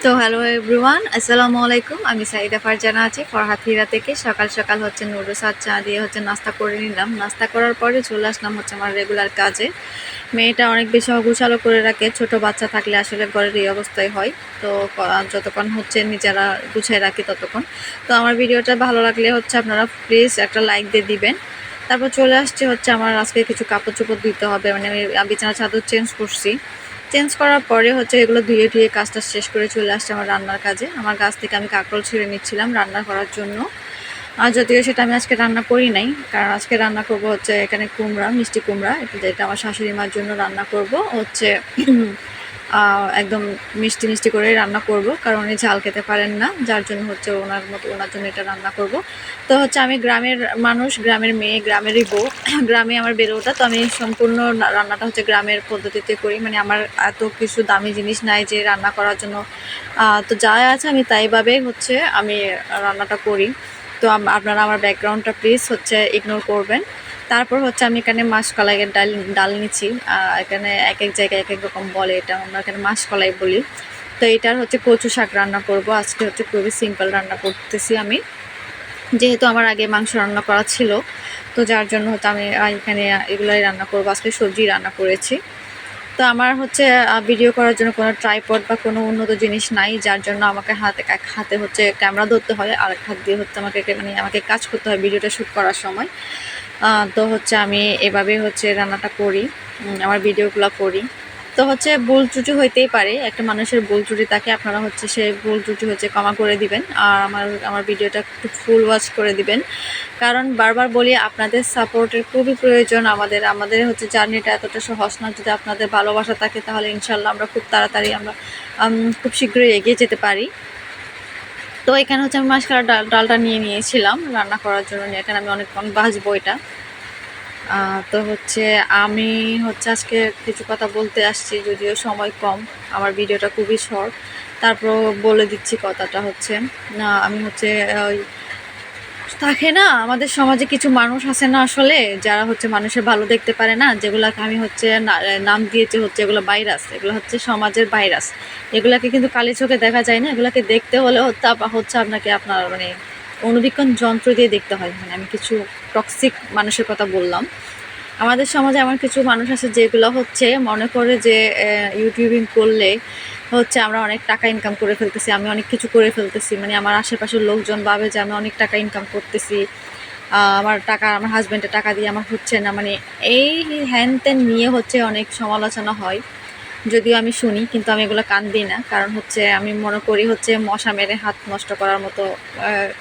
তো hello everyone, আসসালামু আলাইকুম। আমি সাইদা ফারজানা আছি ফরহাদ হীরা থেকে। সকাল সকাল হচ্ছে নুডলস আর চা দিয়ে হচ্ছে নাস্তা করে নিলাম। নাস্তা করার পরে চলে আসলাম হচ্ছে আমার রেগুলার কাজে। মেয়েটা অনেক বেশি অগোছালো করে রাখে, ছোট বাচ্চা থাকলে আসলে ঘরের এই অবস্থায় হয়। তো যতক্ষণ হচ্ছে নিজেরা গুছিয়ে রাখি ততক্ষণ। তো আমার ভিডিওটা ভালো লাগলে হচ্ছে আপনারা প্লিজ একটা লাইক দিয়ে দিবেন। তারপর চলে আসছে হচ্ছে আমার আজকে কিছু কাপড় চোপড় দিতে হবে, মানে আমি বিছানা চাদর চেঞ্জ করছি। চেঞ্জ করার পরে হচ্ছে এগুলো ধুয়ে ধুয়ে কাজটা শেষ করে চলে আসছে আমার রান্নার কাজে। আমার গাছ থেকে আমি কাঁকরোল ছিঁড়ে নিচ্ছিলাম রান্না করার জন্য। আর যদিও সেটা আমি আজকে রান্না করি নাই, কারণ আজকে রান্না করব হচ্ছে এখানে কুমড়া, মিষ্টি কুমড়া, যেটা আমার শাশুড়ি মার জন্য রান্না করব হচ্ছে একদম মিষ্টি মিষ্টি করে রান্না করব, কারণ উনি ঝাল খেতে পারেন না, যার জন্য হচ্ছে ওনার জন্য এটা রান্না করব। তো হচ্ছে আমি গ্রামের মানুষ, গ্রামের মেয়ে, গ্রামেরই বউ, গ্রামে আমার বেড়ে ওঠা। তো আমি সম্পূর্ণ রান্নাটা হচ্ছে গ্রামের পদ্ধতিতে করি, মানে আমার এত কিছু দামি জিনিস নাই যে রান্না করার জন্য। তো যা আছে আমি তাইভাবে হচ্ছে আমি রান্নাটা করি। তো আপনারা আমার ব্যাকগ্রাউন্ডটা প্লিজ হচ্ছে ইগনোর করবেন। তারপর হচ্ছে আমি এখানে মাসকলাইয়ের ডাল নিচ্ছি। এখানে এক এক জায়গায় এক এক রকম বলে, এটা আমরা এখানে মাসকলাই বলি। তো এটার হচ্ছে কচু শাক রান্না করব আজকে। হচ্ছে খুবই সিম্পল রান্না করতেছি আমি, যেহেতু আমার আগে মাংস রান্না করা ছিল। তো যার জন্য হচ্ছে আমি এখানে এগুলাই রান্না করবো, আজকে সবজি রান্না করেছি। তো আমার হচ্ছে ভিডিও করার জন্য কোনো ট্রাইপড বা কোনো উন্নত জিনিস নাই, যার জন্য আমাকে এক হাতে হচ্ছে ক্যামেরা ধরতে হয়, আর এক হাত দিয়ে হচ্ছে আমাকে কাজ করতে হয় ভিডিওটা শ্যুট করার সময়। তো হচ্ছে আমি এভাবে হচ্ছে রান্নাটা করি, আমার ভিডিওগুলো করি। তো হচ্ছে ভুল ত্রুটি হইতেই পারে, একটা মানুষের ভুল ত্রুটি থাকে, আপনারা হচ্ছে সেই ভুল ত্রুটি হচ্ছে ক্ষমা করে দিবেন। আর আমার ভিডিওটা একটু ফুল ওয়াচ করে দিবেন, কারণ বারবার বলি আপনাদের সাপোর্টের খুবই প্রয়োজন। আমাদের হচ্ছে জার্নিটা এতটা সহজ না, যদি আপনাদের ভালোবাসা থাকে তাহলে ইনশাল্লাহ আমরা খুব তাড়াতাড়ি খুব শীঘ্রই এগিয়ে যেতে পারি। তো এখানে হচ্ছে আমি মাসকলাইয়ের ডালটা নিয়েছিলাম রান্না করার জন্য। এখানে আমি অনেকক্ষণ ভাজবো এটা। তো হচ্ছে আমি হচ্ছে আজকে কিছু কথা বলতে আসছি, যদিও সময় কম, আমার ভিডিওটা খুবই শর্ট। তারপর বলে দিচ্ছি কথাটা হচ্ছে না, আমি হচ্ছে থাকে না, আমাদের সমাজে কিছু মানুষ আছে না আসলে, যারা হচ্ছে মানুষের ভালো দেখতে পারে না, যেগুলাকে আমি হচ্ছে নাম দিয়েছি হচ্ছে এগুলো ভাইরাস, এগুলো হচ্ছে সমাজের ভাইরাস। এগুলাকে কিন্তু কালি চোখে দেখা যায় না, এগুলাকে দেখতে হলে হচ্ছে আপনাকে আপনার মানে অনুবীক্ষণ যন্ত্র দিয়ে দেখতে হয়। মানে আমি কিছু টক্সিক মানুষের কথা বললাম। আমাদের সমাজে এমন কিছু মানুষ আছে যেগুলো হচ্ছে মনে করে যে ইউটিউবিং করলে হচ্ছে আমরা অনেক টাকা ইনকাম করে ফেলতেছি, আমি অনেক কিছু করে ফেলতেছি, মানে আমার আশেপাশের লোকজন ভাবে যে আমি অনেক টাকা ইনকাম করতেছি, আমার হাজব্যান্ডের টাকা দিয়ে আমার হচ্ছে না, মানে এই হ্যান ত্যান নিয়ে হচ্ছে অনেক সমালোচনা হয়। যদিও আমি শুনি, কিন্তু আমি এগুলো কান দিই না, কারণ হচ্ছে আমি মনে করি হচ্ছে মশা মেরে হাত নষ্ট করার মতো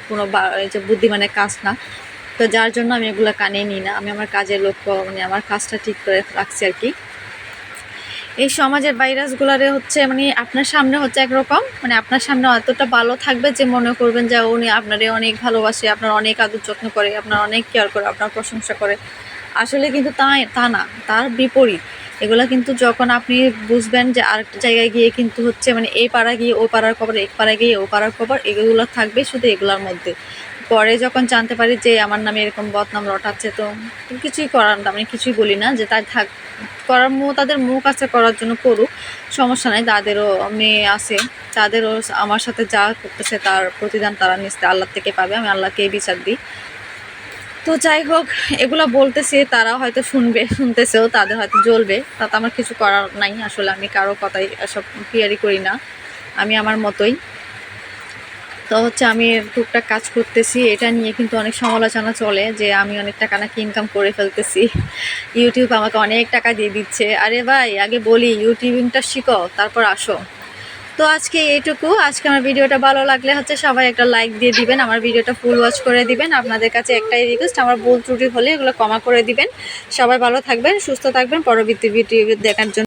কোনো এই যে বুদ্ধিমানের কাজ না। তো যার জন্য আমি এগুলো কানে নিই না, আমি আমার কাজের লক্ষ্য মানে আমার কাজটা ঠিক করে রাখছি আর কি। এই সমাজের ভাইরাসগুলারে হচ্ছে মানে আপনার সামনে হচ্ছে একরকম, মানে আপনার সামনে এতটা ভালো থাকবে যে মনে করবেন যে উনি আপনারে অনেক ভালোবাসে, আপনার অনেক আদর যত্ন করে, আপনার অনেক কেয়ার করে, আপনার প্রশংসা করে। আসলে কিন্তু তা না, তার বিপরীত। এগুলা কিন্তু যখন আপনি বুঝবেন যে আরেকটা জায়গায় গিয়ে কিন্তু হচ্ছে মানে এই পাড়া গিয়ে ও পাড়ার খবর, এক পাড়ায় গিয়ে ও পাড়ার খবর, এগুলো থাকবে শুধু এগুলোর মধ্যে। পরে যখন জানতে পারি যে আমার নামে এরকম বদনাম রটাচ্ছে, তো কিছুই করার না, আমি কিছুই বলি না, যে তার তাদের মুখ আছে করার জন্য করুক, সমস্যা নাই। তাদেরও মেয়ে আছে, তাদেরও আমার সাথে যা করতেছে তার প্রতিদান তারা নিশ্চয় আল্লাহ থেকে পাবে, আমি আল্লাহকেই বিচার দিই। তো যাই হোক, এগুলো বলতেছি, তারা হয়তো শুনতেছেও, তাদের হয়তো জ্বলবে, তাতে আমার কিছু করার নাই। আসলে আমি কারো কথাই সব ক্লিয়ারই করি না, আমি আমার মতোই। তো হচ্ছে আমি টুকটাক কাজ করতেছি, এটা নিয়ে কিন্তু অনেক সমালোচনা চলে যে আমি অনেক টাকা নাকি ইনকাম করে ফেলতেছি, ইউটিউব আমাকে অনেক টাকা দিয়ে দিচ্ছে। আরে ভাই, আগে বলি ইউটিউবিংটা শিখো, তারপর আসো। তো আজকে এইটুকু। আজকে আমার ভিডিওটা ভালো লাগলে হচ্ছে সবাই একটা লাইক দিয়ে দিবেন, আমার ভিডিওটা ফুল ওয়াচ করে দিবেন। আপনাদের কাছে একটাই রিকোয়েস্ট, আমার ভুল ত্রুটি হলে এগুলো ক্ষমা করে দিবেন। সবাই ভালো থাকবেন, সুস্থ থাকবেন, পরবর্তী ভিডিও দেখার জন্য।